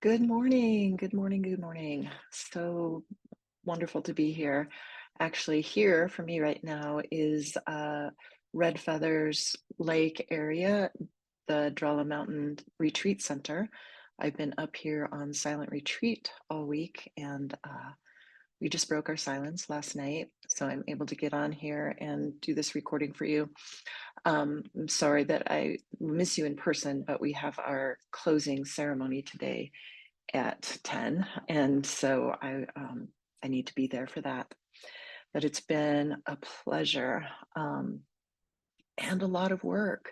Good morning. Good morning. Good morning. So wonderful to be here. Actually, here for me right now is Red Feathers Lake area, the Drella Mountain Retreat Center. I've been up here on silent retreat all week, and we just broke our silence last night. So I'm able to get on here and do this recording for you. I'm sorry that I miss you in person, but we have our closing ceremony today at 10, and so I need to be there for that. But it's been a pleasure, and a lot of work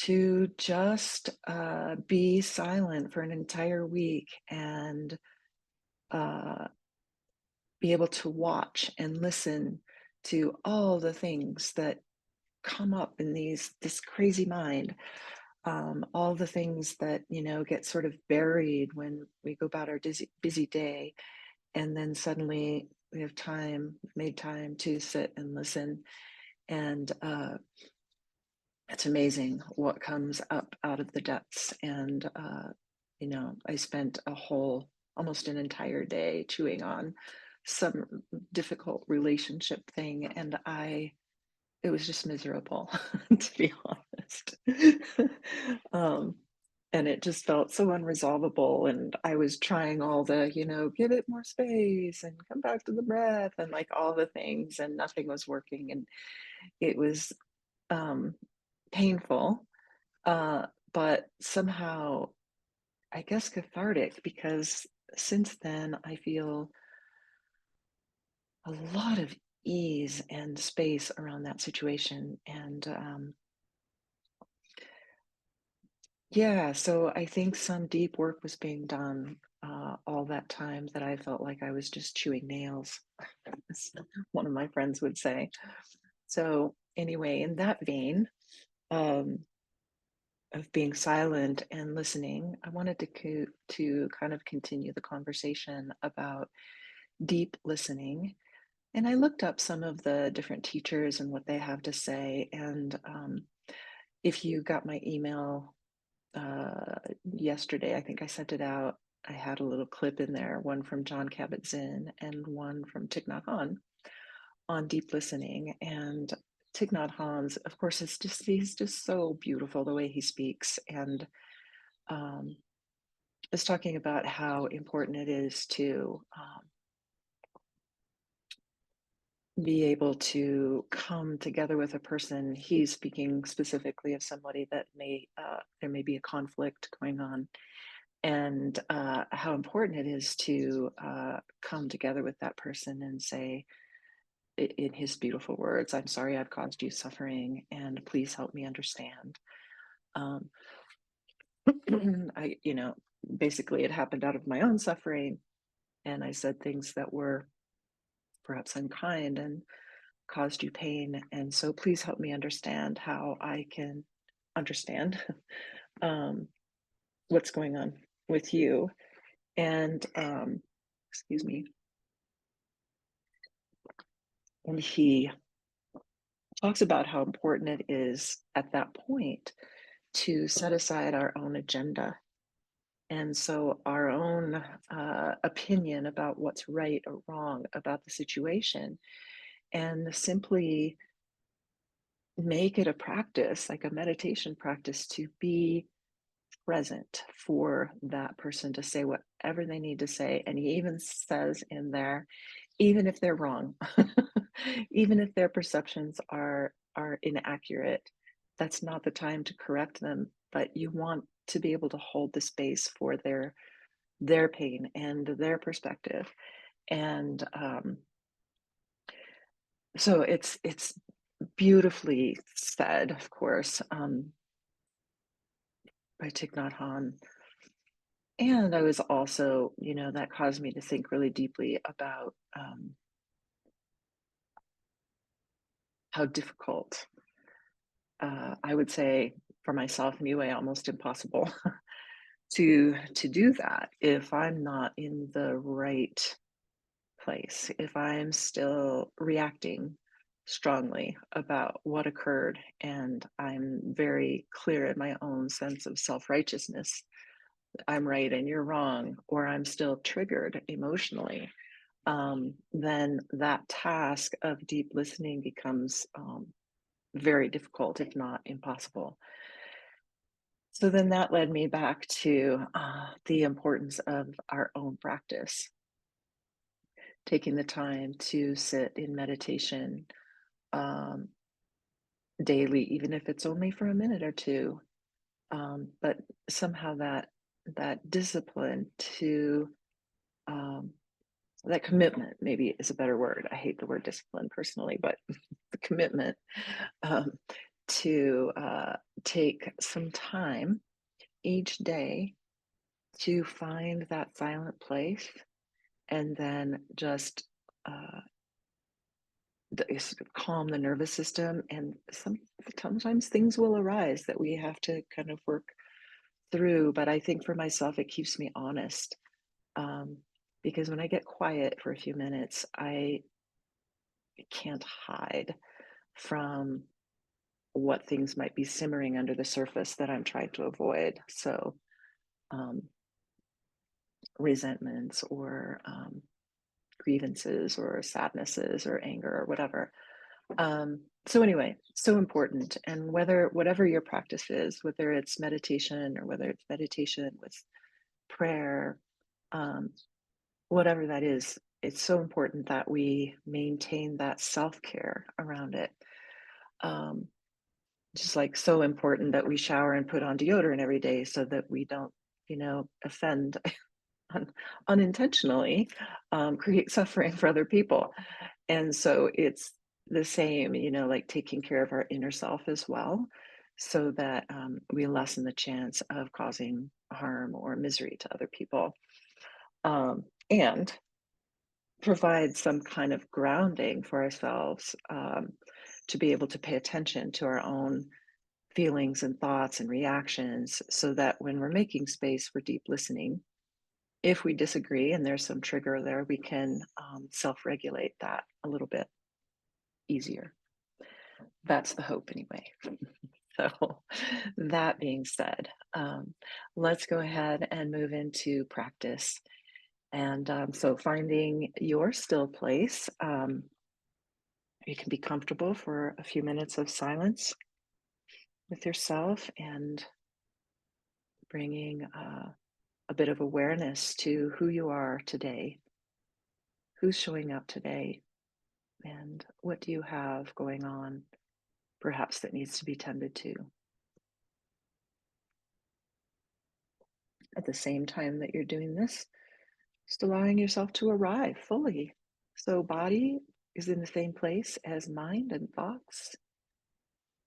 to just be silent for an entire week and uh, be able to watch and listen to all the things that come up in this crazy mind, all the things that get sort of buried when we go about our busy day, and then suddenly we have made time to sit and listen. And it's amazing what comes up out of the depths. And I spent almost an entire day chewing on some difficult relationship thing, and it was just miserable, to be honest. um, and it just felt so unresolvable, and I was trying all the, give it more space and come back to the breath and like all the things, and nothing was working, and it was um, painful, uh, but somehow I guess cathartic, because since then I feel a lot of ease and space around that situation. And yeah, so I think some deep work was being done all that time that I felt like I was just chewing nails, as one of my friends would say. So, anyway, in that vein um, of being silent and listening, I wanted to kind of continue the conversation about deep listening. And I looked up some of the different teachers and what they have to say. And if you got my email yesterday, I think I sent it out. I had a little clip in there, one from John Kabat-Zinn and one from Thich Nhat Hanh on deep listening. And Thich Nhat Hanh's, of course, he's just so beautiful the way he speaks, and um, is talking about how important it is to be able to come together with a person. He's speaking specifically of somebody that there may be a conflict going on, and how important it is to come together with that person and say, in his beautiful words, "I'm sorry I've caused you suffering, and please help me understand." Um, basically, it happened out of my own suffering, and I said things that were perhaps unkind and caused you pain. And so please help me understand how I can understand um, what's going on with you. And excuse me. And he talks about how important it is at that point to set aside our own agenda. And so our own opinion about what's right or wrong about the situation, and simply make it a practice, like a meditation practice, to be present for that person to say whatever they need to say. And he even says in there, even if they're wrong, even if their perceptions are inaccurate, that's not the time to correct them, but you want to be able to hold the space for their pain and their perspective. And so it's beautifully said, of course, by Thich Nhat Hanh. And I was also, that caused me to think really deeply about how difficult, I would say for myself anyway, almost impossible to do that if I'm not in the right place, if I'm still reacting strongly about what occurred, and I'm very clear in my own sense of self righteousness I'm right and you're wrong, or I'm still triggered emotionally, then that task of deep listening becomes very difficult, if not impossible. So then that led me back to the importance of our own practice, taking the time to sit in meditation um, daily, even if it's only for a minute or two. But somehow that discipline to um, that commitment maybe is a better word. I hate the word discipline personally, but the commitment um, to take some time each day to find that silent place and then just uh, calm the nervous system. And sometimes things will arise that we have to kind of work through. But I think for myself, it keeps me honest um, because when I get quiet for a few minutes, I can't hide from what things might be simmering under the surface that I'm trying to avoid. So, um, resentments or grievances or sadnesses or anger or whatever. So anyway, so important. And whatever your practice is, whether it's meditation or whether it's meditation with prayer, um, whatever that is, it's so important that we maintain that self-care around it. Um, just like so important that we shower and put on deodorant every day so that we don't, offend unintentionally, create suffering for other people. And so it's the same, like taking care of our inner self as well, so that we lessen the chance of causing harm or misery to other people. And provide some kind of grounding for ourselves to be able to pay attention to our own feelings and thoughts and reactions so that when we're making space for deep listening, if we disagree and there's some trigger there, we can self regulate that a little bit easier. That's the hope, anyway. So, that being said, let's go ahead and move into practice. And so, finding your still place, you can be comfortable for a few minutes of silence with yourself and bringing a bit of awareness to who you are today, who's showing up today, and what do you have going on, perhaps that needs to be tended to. At the same time that you're doing this, just allowing yourself to arrive fully. So, body is in the same place as mind and thoughts.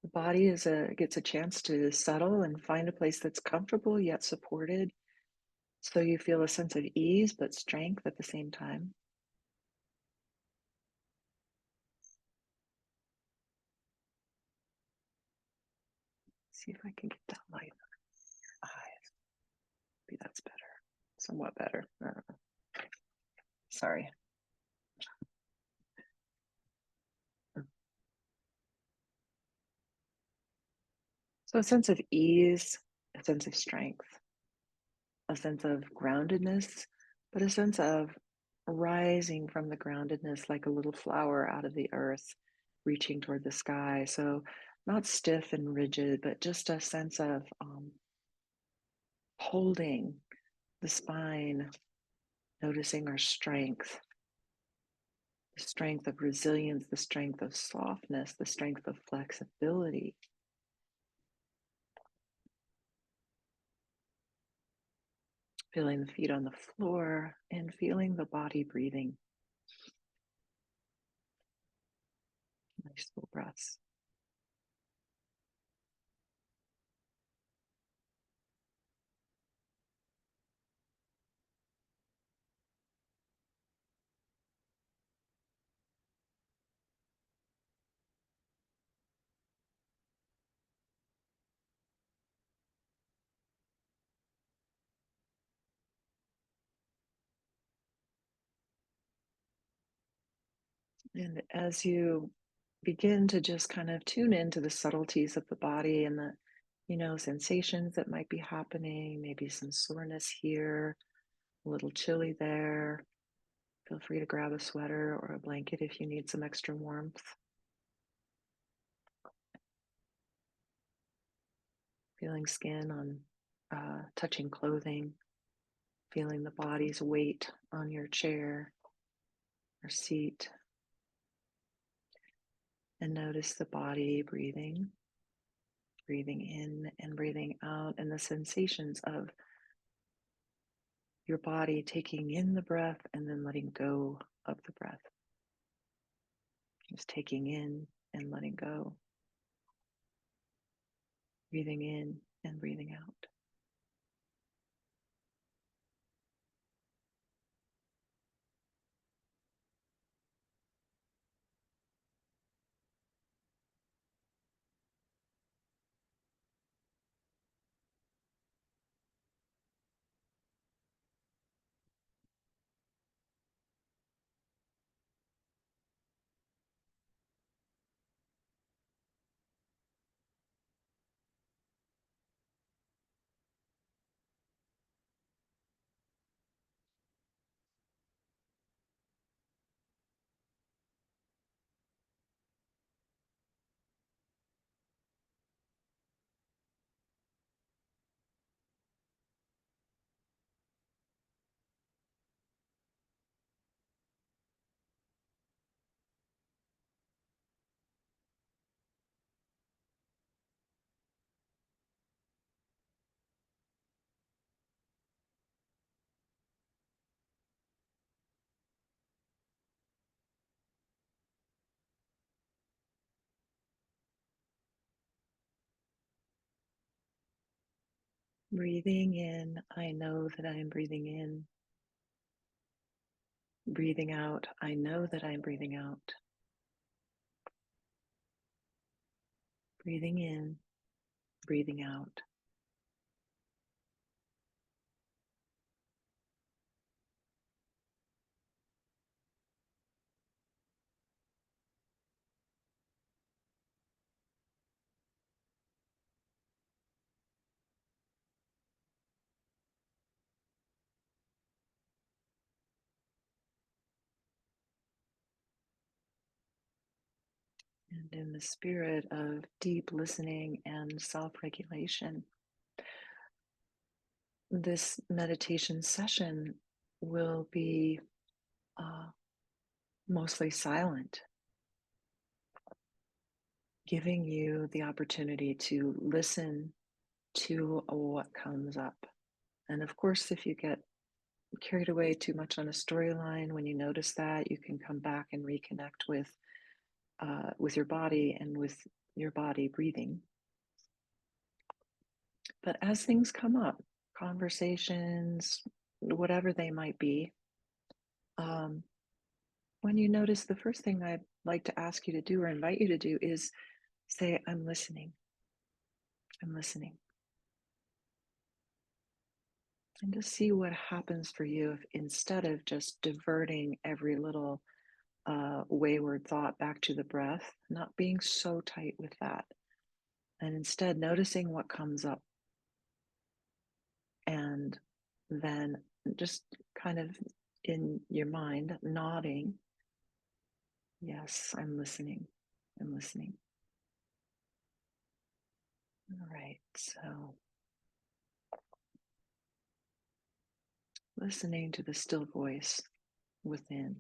The body gets a chance to settle and find a place that's comfortable yet supported, so you feel a sense of ease but strength at the same time. See if I can get that light on your eyes. Maybe that's better. Somewhat better. Sorry. So a sense of ease, a sense of strength, a sense of groundedness, but a sense of rising from the groundedness like a little flower out of the earth, reaching toward the sky. So not stiff and rigid, but just a sense of holding the spine, noticing our strength, the strength of resilience, the strength of softness, the strength of flexibility. Feeling the feet on the floor and feeling the body breathing. Nice full breaths. And as you begin to just kind of tune into the subtleties of the body and the sensations that might be happening, maybe some soreness here, a little chilly there. Feel free to grab a sweater or a blanket if you need some extra warmth. Feeling skin on touching clothing, feeling the body's weight on your chair or seat, and notice the body breathing, breathing in and breathing out, and the sensations of your body taking in the breath and then letting go of the breath. Just taking in and letting go, breathing in and breathing out. Breathing in, I know that I am breathing in. Breathing out, I know that I am breathing out. Breathing in, breathing out. And in the spirit of deep listening and self regulation, this meditation session will be uh, mostly silent, giving you the opportunity to listen to what comes up. And of course, if you get carried away too much on a storyline, when you notice that, you can come back and reconnect with your body and with your body breathing. But as things come up, conversations, whatever they might be, um, when you notice, the first thing I'd like to ask you to do or invite you to do is say, I'm listening. I'm listening. And just see what happens for you if instead of just diverting every little wayward thought back to the breath, not being so tight with that, and instead noticing what comes up and then just kind of in your mind nodding, yes, I'm listening. I'm listening. All right, so listening to the still voice within.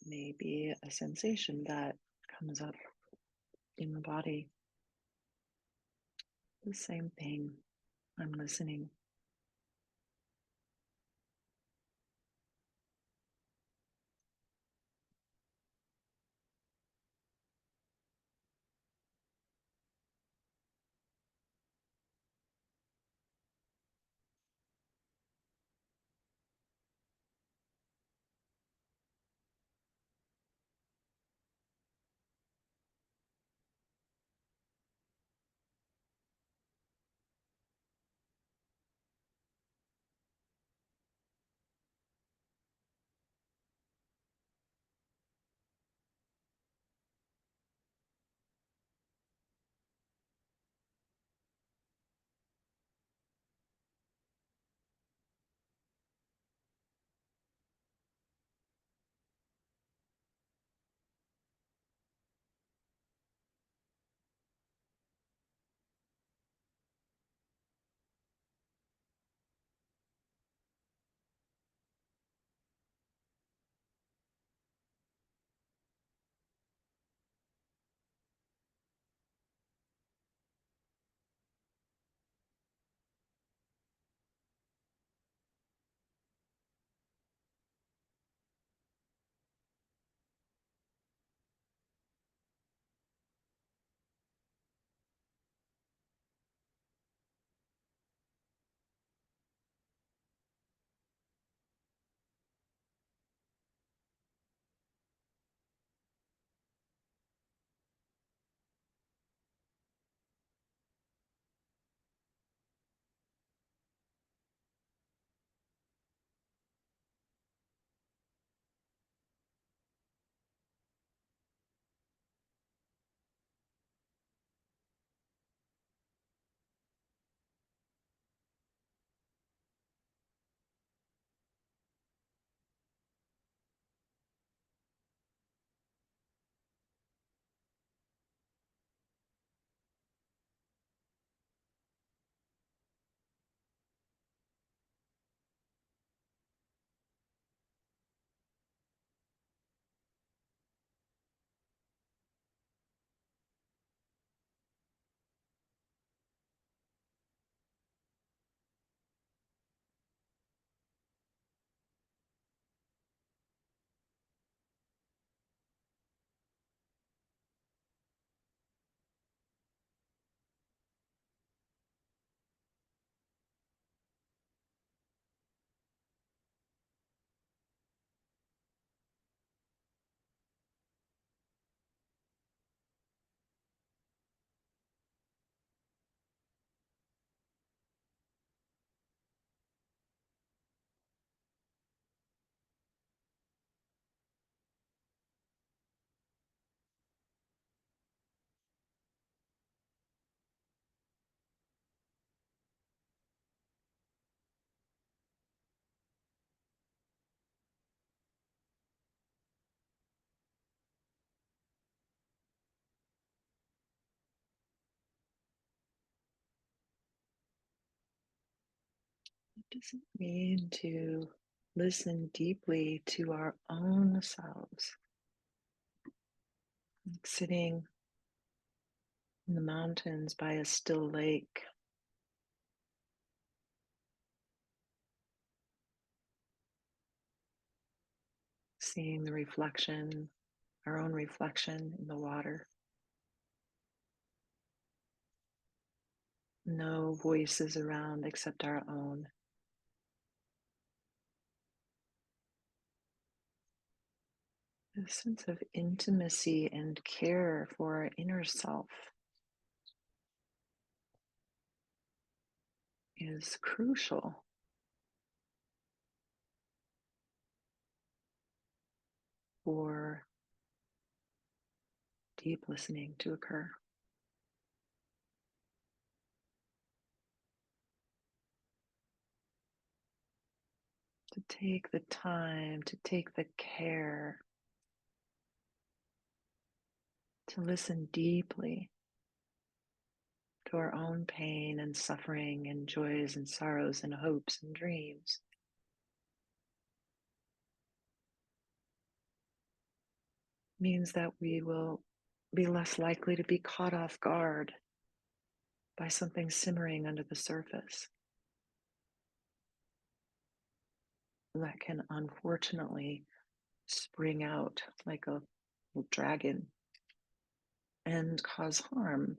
may be a sensation that comes up in the body. The same thing. I'm listening. What does it mean to listen deeply to our own selves? Like sitting in the mountains by a still lake, seeing the reflection, our own reflection in the water. No voices around except our own. A sense of intimacy and care for our inner self is crucial for deep listening to occur. To take the time, to take the care, to listen deeply to our own pain and suffering and joys and sorrows and hopes and dreams. means that we will be less likely to be caught off guard by something simmering under the surface that can unfortunately spring out like a dragon and cause harm.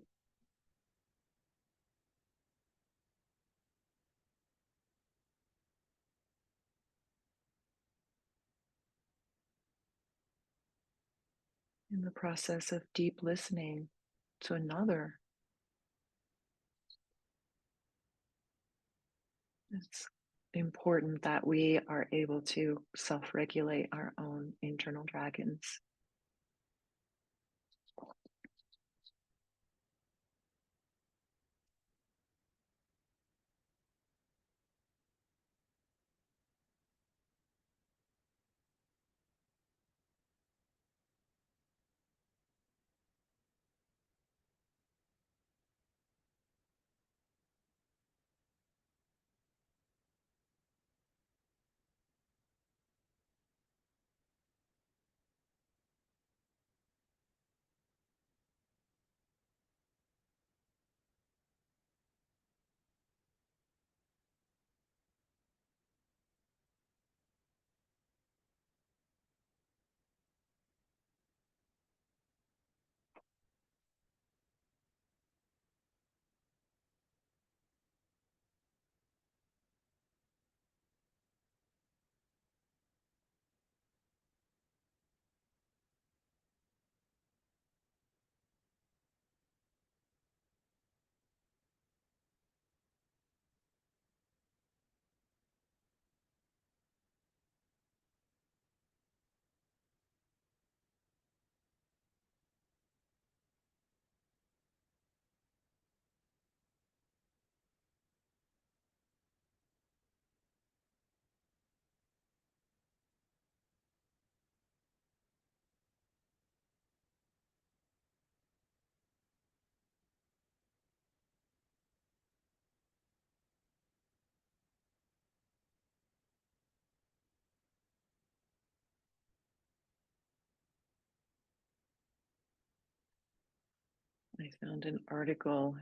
In the process of deep listening to another, it's important that we are able to self regulate our own internal dragons. I found an article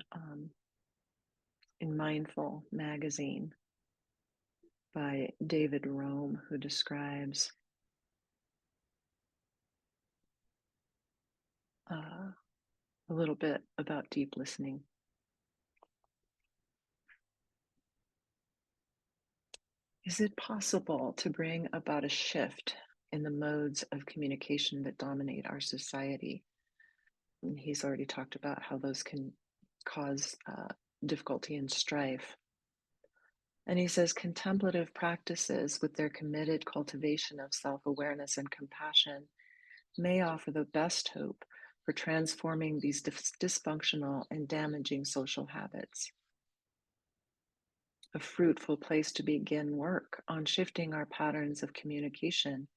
in Mindful magazine by David Rome who describes a little bit about deep listening. Is it possible to bring about a shift in the modes of communication that dominate our society? And he's already talked about how those can cause difficulty and strife. And he says contemplative practices, with their committed cultivation of self awareness and compassion, may offer the best hope for transforming these dysfunctional and damaging social habits. A fruitful place to begin work on shifting our patterns of communication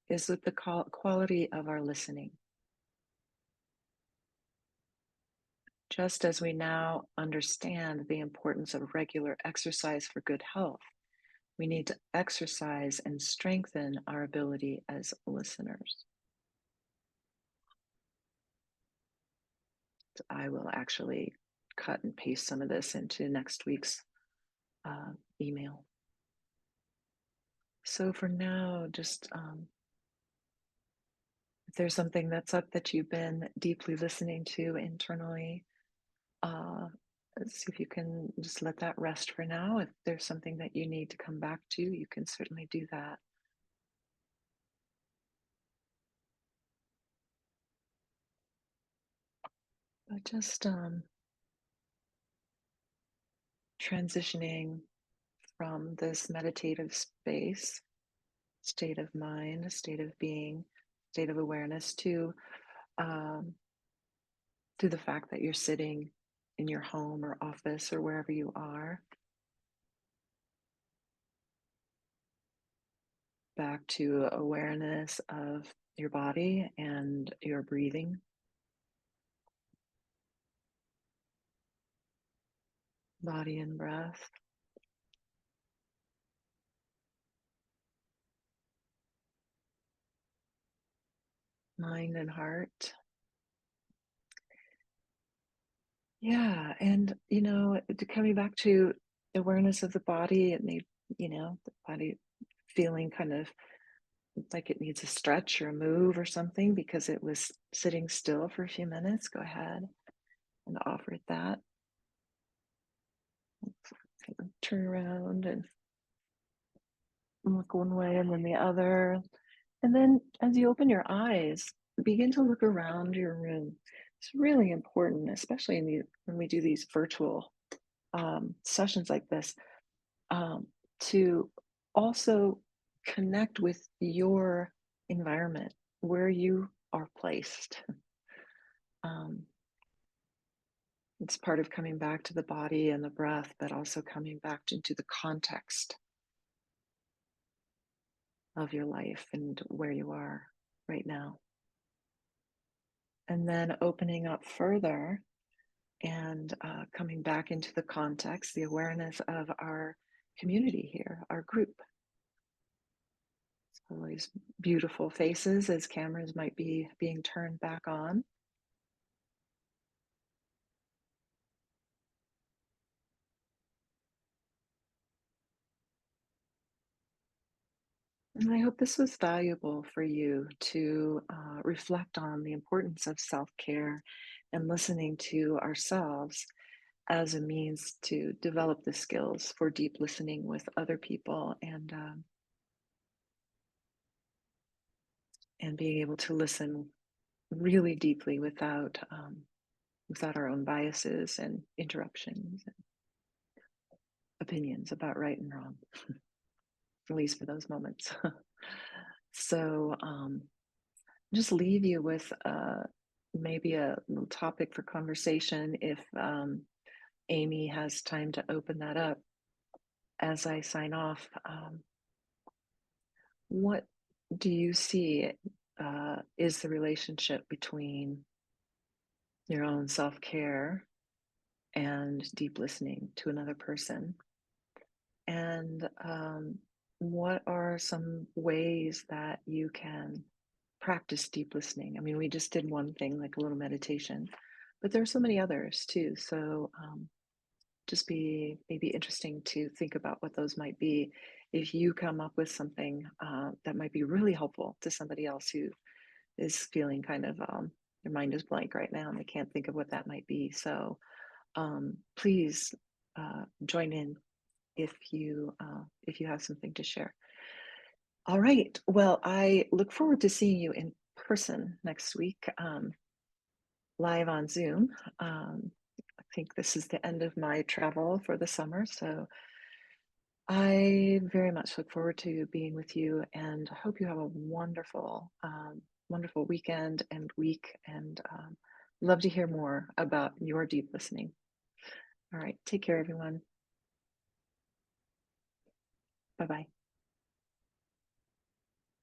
is with the quality of our listening. Just as we now understand the importance of regular exercise for good health, we need to exercise and strengthen our ability as listeners. So I will actually cut and paste some of this into next week's email. So for now, just if there's something that's up that you've been deeply listening to internally, uh, see if you can just let that rest for now. If there's something that you need to come back to, you can certainly do that. But just transitioning from this meditative space, state of mind, state of being, state of awareness um, to the fact that you're sitting in your home or office or wherever you are, back to awareness of your body and your breathing, body and breath. mind and heart. Yeah, and coming back to awareness of the body, the body feeling kind of like it needs a stretch or a move or something because it was sitting still for a few minutes. Go ahead and offer it that. Turn around and look one way and then the other. And then as you open your eyes, begin to look around your room. It's really important, especially when we do these virtual sessions like this, um, to also connect with your environment, where you are placed. Um, it's part of coming back to the body and the breath, but also coming back into the context of your life and where you are right now. And then opening up further and coming back into the context, the awareness of our community here, our group. So these beautiful faces as cameras might be being turned back on. And I hope this was valuable for you to reflect on the importance of self care and listening to ourselves as a means to develop the skills for deep listening with other people and being able to listen really deeply without our own biases and interruptions and opinions about right and wrong, at least for those moments. So just leave you with maybe a little topic for conversation if Amy has time to open that up as I sign off. What do you see is the relationship between your own self care and deep listening to another person? And what are some ways that you can practice deep listening? I mean, we just did one thing, like a little meditation, but there are so many others too. So just be maybe interesting to think about what those might be. If you come up with something that might be really helpful to somebody else who is feeling kind of their mind is blank right now and they can't think of what that might be. So please join in if you have something to share. All right. Well, I look forward to seeing you in person next week, live on Zoom. I think this is the end of my travel for the summer, so I very much look forward to being with you, and I hope you have a wonderful, wonderful weekend and week, and love to hear more about your deep listening. All right. Take care, everyone. Bye bye.